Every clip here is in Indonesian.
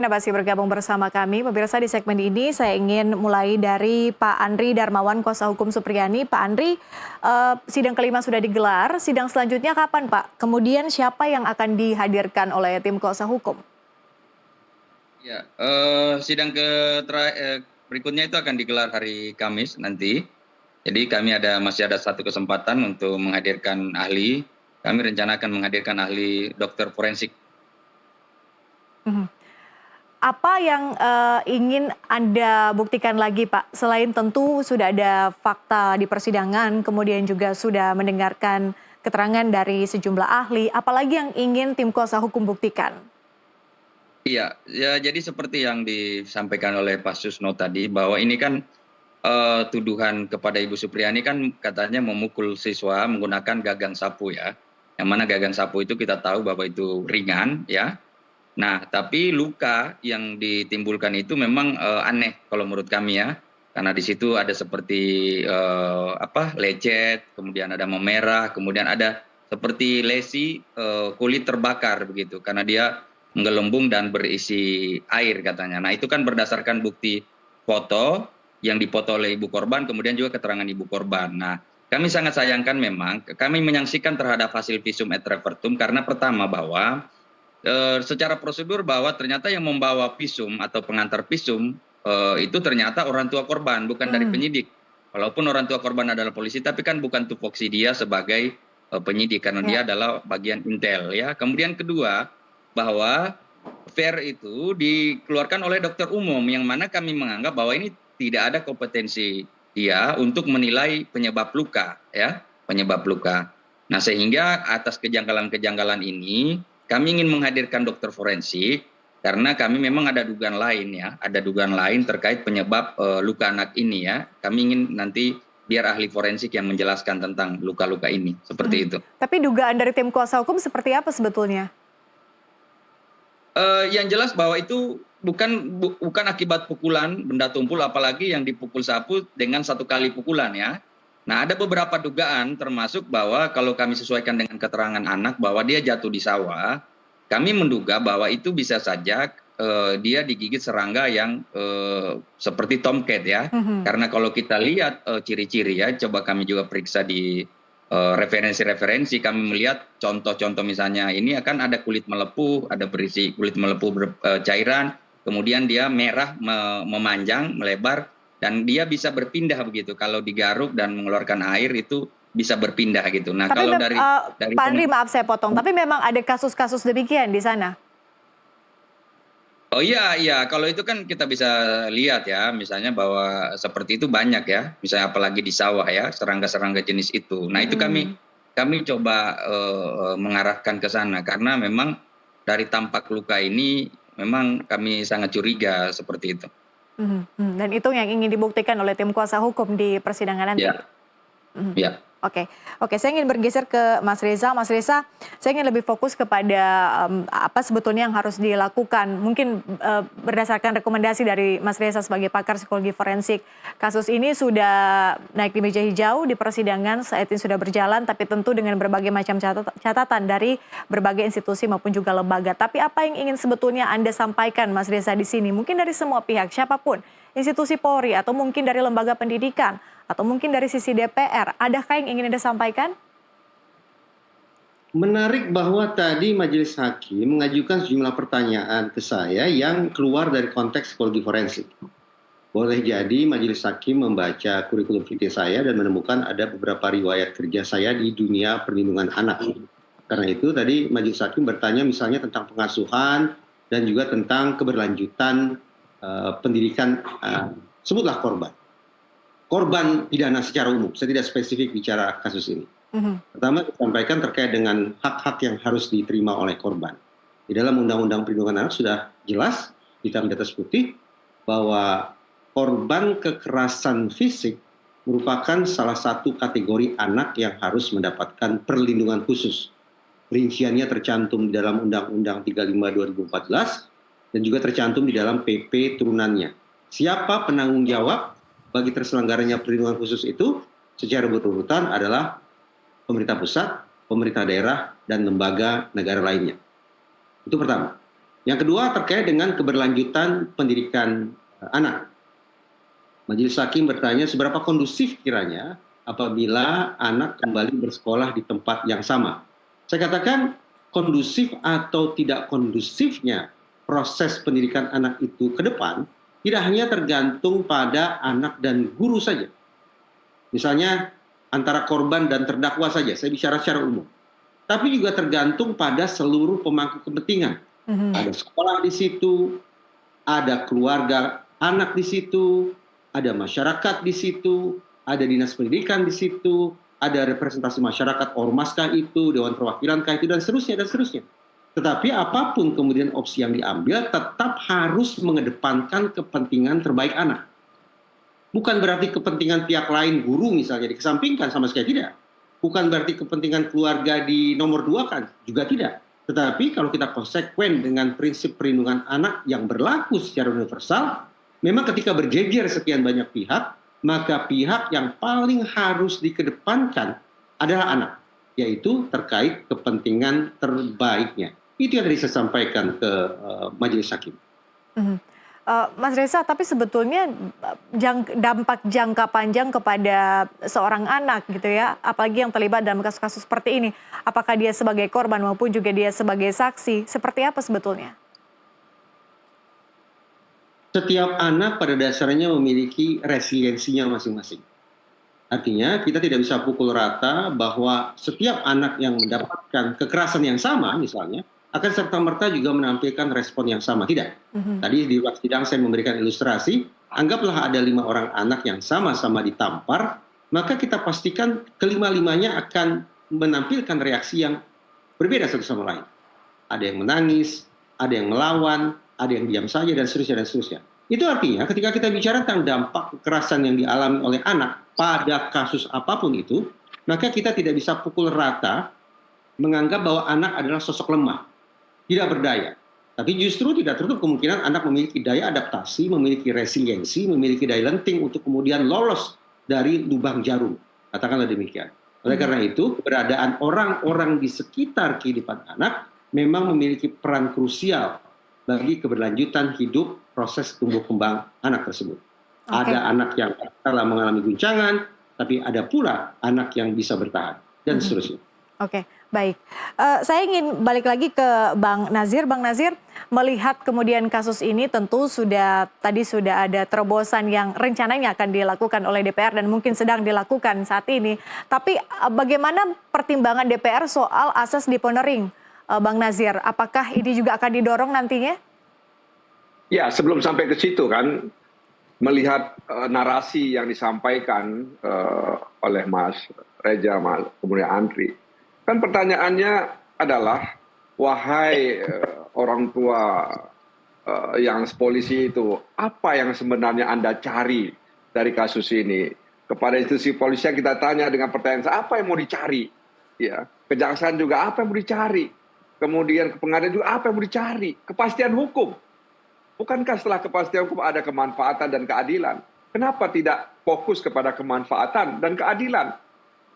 Anda masih bergabung bersama kami. Pemirsa, di segmen ini saya ingin mulai dari Pak Andri Darmawan, kuasa hukum Supriyani. Pak Andri, sidang kelima sudah digelar. Sidang selanjutnya kapan, Pak? Kemudian siapa yang akan dihadirkan oleh tim kuasa hukum? Ya, sidang berikutnya itu akan digelar hari Kamis nanti. Jadi kami masih ada satu kesempatan untuk menghadirkan ahli. Kami rencanakan menghadirkan ahli dokter forensik. Mhm. Apa yang ingin Anda buktikan lagi, Pak? Selain tentu sudah ada fakta di persidangan, kemudian juga sudah mendengarkan keterangan dari sejumlah ahli, apalagi yang ingin tim kuasa hukum buktikan? Iya, ya jadi seperti yang disampaikan oleh Pak Susno tadi, bahwa ini kan tuduhan kepada Ibu Supriyani kan katanya memukul siswa menggunakan gagang sapu ya. Yang mana gagang sapu itu kita tahu bahwa itu ringan ya. Nah, tapi luka yang ditimbulkan itu memang aneh kalau menurut kami ya. Karena di situ ada seperti lecet, kemudian ada memerah, kemudian ada seperti lesi kulit terbakar begitu. Karena dia menggelembung dan berisi air katanya. Nah, itu kan berdasarkan bukti foto yang dipoto oleh ibu korban, kemudian juga keterangan ibu korban. Nah, kami sangat sayangkan memang, kami menyaksikan terhadap hasil visum et repertum karena pertama bahwa secara prosedur bahwa ternyata yang membawa visum atau pengantar visum itu ternyata orang tua korban, bukan dari penyidik. Walaupun orang tua korban adalah polisi, tapi kan bukan tupoksi dia sebagai penyidik karena dia Ya. adalah bagian intel ya. Kemudian kedua, bahwa VR itu dikeluarkan oleh dokter umum yang mana kami menganggap bahwa ini tidak ada kompetensi dia untuk menilai penyebab luka ya, penyebab luka. Nah, sehingga atas kejanggalan-kejanggalan ini kami ingin menghadirkan dokter forensik karena kami memang ada dugaan lain ya, ada dugaan lain terkait penyebab luka anak ini ya. Kami ingin nanti biar ahli forensik yang menjelaskan tentang luka-luka ini, seperti itu. Tapi dugaan dari tim kuasa hukum seperti apa sebetulnya? Yang jelas bahwa itu bukan akibat pukulan benda tumpul, apalagi yang dipukul sapu dengan satu kali pukulan ya. Nah, ada beberapa dugaan termasuk bahwa kalau kami sesuaikan dengan keterangan anak bahwa dia jatuh di sawah, kami menduga bahwa itu bisa saja dia digigit serangga yang seperti tomcat ya. Mhm. Karena kalau kita lihat ciri-ciri ya, coba kami juga periksa di referensi-referensi, kami melihat contoh-contoh misalnya ini akan ada kulit melepuh, ada berisi kulit melepuh cairan, kemudian dia merah memanjang, melebar, dan dia bisa berpindah begitu. Kalau digaruk dan mengeluarkan air itu bisa berpindah gitu. Nah, Tapi kalau dari Pak Andri, maaf saya potong, tapi memang ada kasus-kasus demikian di sana? Oh iya, iya. Kalau itu kan kita bisa lihat ya, misalnya bahwa seperti itu banyak ya, misalnya apalagi di sawah ya, serangga-serangga jenis itu. Nah, itu kami Mhm. kami coba mengarahkan ke sana karena memang dari tampak luka ini memang kami sangat curiga seperti itu. Mhm, dan itu yang ingin dibuktikan oleh tim kuasa hukum di persidangan nanti? Ya, Mhm. ya. Oke, oke, saya ingin bergeser ke Mas Reza. Mas Reza, saya ingin lebih fokus kepada apa sebetulnya yang harus dilakukan. Mungkin berdasarkan rekomendasi dari Mas Reza sebagai pakar psikologi forensik. Kasus ini sudah naik di meja hijau di persidangan, saat ini sudah berjalan, tapi tentu dengan berbagai macam catatan dari berbagai institusi maupun juga lembaga. Tapi apa yang ingin sebetulnya Anda sampaikan, Mas Reza, di sini? Mungkin dari semua pihak, siapapun, institusi Polri, atau mungkin dari lembaga pendidikan, atau mungkin dari sisi DPR, adakah yang ingin Anda sampaikan? Menarik bahwa tadi majelis hakim mengajukan sejumlah pertanyaan ke saya yang keluar dari konteks psikologi forensik. Boleh jadi majelis hakim membaca kurikulum vitae saya dan menemukan ada beberapa riwayat kerja saya di dunia perlindungan anak. Karena itu tadi majelis hakim bertanya misalnya tentang pengasuhan dan juga tentang keberlanjutan pendidikan, sebutlah korban pidana secara umum. Saya tidak spesifik bicara kasus ini. Pertama, disampaikan terkait dengan hak-hak yang harus diterima oleh korban. Di dalam Undang-Undang Perlindungan Anak sudah jelas, hitam di atas putih, bahwa korban kekerasan fisik merupakan salah satu kategori anak yang harus mendapatkan perlindungan khusus. Rinciannya tercantum di dalam Undang-Undang 35 2014 dan juga tercantum di dalam PP turunannya. Siapa penanggung jawab bagi terselenggaranya perlindungan khusus itu secara berurutan adalah pemerintah pusat, pemerintah daerah, dan lembaga negara lainnya. Itu pertama. Yang kedua terkait dengan keberlanjutan pendidikan anak. Majelis Hakim bertanya seberapa kondusif kiranya apabila anak kembali bersekolah di tempat yang sama. Saya katakan kondusif atau tidak kondusifnya proses pendidikan anak itu ke depan tidak hanya tergantung pada anak dan guru saja. Misalnya antara korban dan terdakwa saja, saya bicara secara umum. Tapi juga tergantung pada seluruh pemangku kepentingan. Ada sekolah di situ, ada keluarga anak di situ, ada masyarakat di situ, ada dinas pendidikan di situ, ada representasi masyarakat, ormaskah itu, dewan perwakilankah itu, dan seterusnya, dan seterusnya. Tetapi apapun kemudian opsi yang diambil, tetap harus mengedepankan kepentingan terbaik anak. Bukan berarti kepentingan pihak lain, guru misalnya, dikesampingkan, sama sekali tidak. Bukan berarti kepentingan keluarga di nomor dua kan, juga tidak. Tetapi kalau kita konsekuen dengan prinsip perlindungan anak yang berlaku secara universal, memang ketika berjejer sekian banyak pihak, maka pihak yang paling harus dikedepankan adalah anak, yaitu terkait kepentingan terbaiknya. Itu yang tadi saya sampaikan ke Majelis Hakim. Mas Reza, tapi sebetulnya dampak jangka panjang kepada seorang anak gitu ya, apalagi yang terlibat dalam kasus-kasus seperti ini, apakah dia sebagai korban maupun juga dia sebagai saksi, seperti apa sebetulnya? Setiap anak pada dasarnya memiliki resiliensinya masing-masing. Artinya kita tidak bisa pukul rata bahwa setiap anak yang mendapatkan kekerasan yang sama misalnya akan serta-merta juga menampilkan respon yang sama. Tidak. Tadi di ruang sidang saya memberikan ilustrasi, anggaplah ada 5 orang anak yang sama-sama ditampar, maka kita pastikan kelima-limanya akan menampilkan reaksi yang berbeda satu sama lain. Ada yang menangis, ada yang melawan, ada yang diam saja, dan seterusnya, dan seterusnya. Itu artinya ketika kita bicara tentang dampak kekerasan yang dialami oleh anak pada kasus apapun itu, maka kita tidak bisa pukul rata menganggap bahwa anak adalah sosok lemah, tidak berdaya. Tapi justru tidak tertutup kemungkinan anak memiliki daya adaptasi, memiliki resiliensi, memiliki daya lenting untuk kemudian lolos dari lubang jarum. Katakanlah demikian. Oleh karena itu, keberadaan orang-orang di sekitar kehidupan anak memang memiliki peran krusial bagi keberlanjutan hidup proses tumbuh kembang anak tersebut. Ada anak yang telah mengalami guncangan, tapi ada pula anak yang bisa bertahan, dan seterusnya. Oke, baik. Saya ingin balik lagi ke Bang Nazir. Bang Nazir, melihat kemudian kasus ini tentu tadi sudah ada terobosan yang rencananya akan dilakukan oleh DPR dan mungkin sedang dilakukan saat ini. Tapi bagaimana pertimbangan DPR soal asas deponering, Bang Nazir? Apakah ini juga akan didorong nantinya? Ya, sebelum sampai ke situ kan, melihat narasi yang disampaikan oleh Mas Reza, kemudian Andri, kan pertanyaannya adalah, wahai orang tua yang polisi itu, apa yang sebenarnya Anda cari dari kasus ini? Kepada institusi polisi kita tanya dengan pertanyaan, apa yang mau dicari? Ya, kejaksaan juga apa yang mau dicari? Kemudian ke pengadilan juga apa yang mau dicari? Kepastian hukum. Bukankah setelah kepastian hukum ada kemanfaatan dan keadilan? Kenapa tidak fokus kepada kemanfaatan dan keadilan?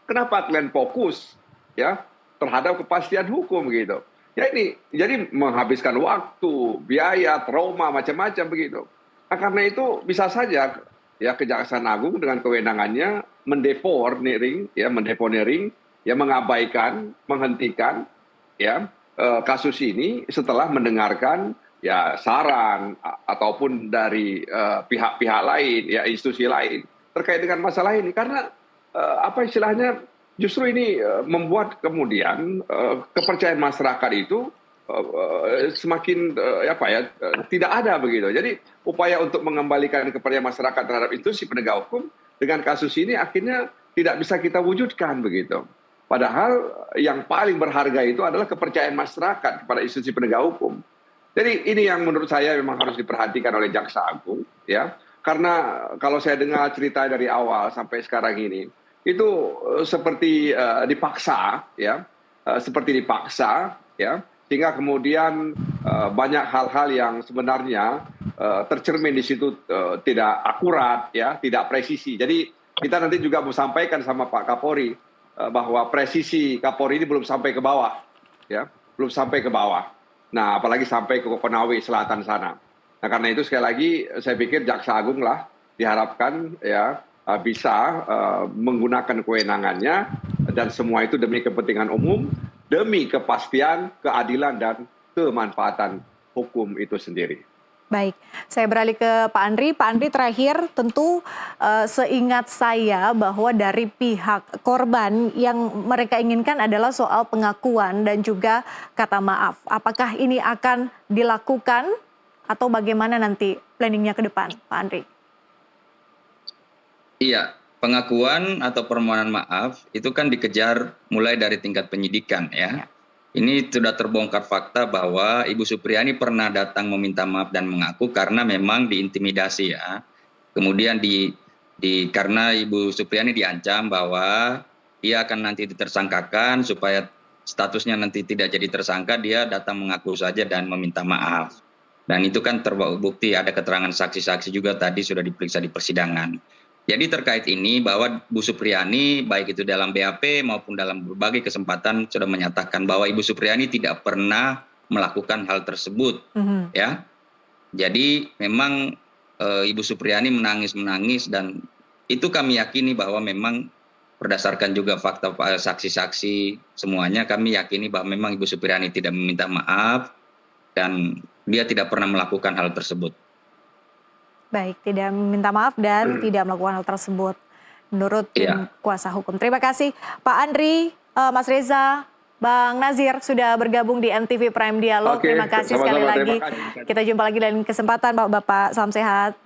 Kenapa kalian fokus ya terhadap kepastian hukum gitu? Ya ini jadi menghabiskan waktu, biaya, trauma macam-macam begitu. Nah, karena itu bisa saja ya Kejaksaan Agung dengan kewenangannya mendeponering, ya mengabaikan, menghentikan ya kasus ini setelah mendengarkan ya saran ataupun dari pihak-pihak lain, ya institusi lain terkait dengan masalah ini, karena apa istilahnya justru ini membuat kemudian kepercayaan masyarakat itu semakin tidak ada begitu. Jadi upaya untuk mengembalikan kepercayaan masyarakat terhadap institusi penegak hukum dengan kasus ini akhirnya tidak bisa kita wujudkan begitu. Padahal yang paling berharga itu adalah kepercayaan masyarakat kepada institusi penegak hukum. Jadi ini yang menurut saya memang harus diperhatikan oleh Jaksa Agung, ya. Karena kalau saya dengar cerita dari awal sampai sekarang ini, itu seperti dipaksa, ya, ya, sehingga kemudian banyak hal-hal yang sebenarnya tercermin di situ tidak akurat, ya, tidak presisi. Jadi kita nanti juga mau sampaikan sama Pak Kapolri bahwa presisi Kapolri ini belum sampai ke bawah, ya, belum sampai ke bawah. Nah, apalagi sampai ke Konawe Selatan sana. Nah, karena itu sekali lagi saya pikir Jaksa Agung lah diharapkan ya bisa menggunakan kewenangannya dan semua itu demi kepentingan umum, demi kepastian, keadilan dan kemanfaatan hukum itu sendiri. Baik, saya beralih ke Pak Andri. Pak Andri, terakhir tentu seingat saya bahwa dari pihak korban yang mereka inginkan adalah soal pengakuan dan juga kata maaf. Apakah ini akan dilakukan atau bagaimana nanti planningnya ke depan, Pak Andri? Iya, pengakuan atau permohonan maaf itu kan dikejar mulai dari tingkat penyidikan ya. Ini sudah terbongkar fakta bahwa Ibu Supriyani pernah datang meminta maaf dan mengaku karena memang diintimidasi ya. Kemudian karena Ibu Supriyani diancam bahwa dia akan nanti ditersangkakan supaya statusnya nanti tidak jadi tersangka, dia datang mengaku saja dan meminta maaf. Dan itu kan terbukti ada keterangan saksi-saksi juga tadi sudah diperiksa di persidangan. Jadi terkait ini bahwa Bu Supriyani baik itu dalam BAP maupun dalam berbagai kesempatan sudah menyatakan bahwa Ibu Supriyani tidak pernah melakukan hal tersebut ya. Jadi memang Ibu Supriyani menangis dan itu kami yakini bahwa memang berdasarkan juga fakta saksi-saksi semuanya, kami yakini bahwa memang Ibu Supriyani tidak meminta maaf dan dia tidak pernah melakukan hal tersebut. Baik, tidak meminta maaf dan tidak melakukan hal tersebut menurut tim kuasa hukum. Terima kasih Pak Andri, Mas Reza, Bang Nazir sudah bergabung di NTV Prime Dialog. Terima kasih sekali lagi. Kita jumpa lagi dalam kesempatan Bapak-Bapak, salam sehat.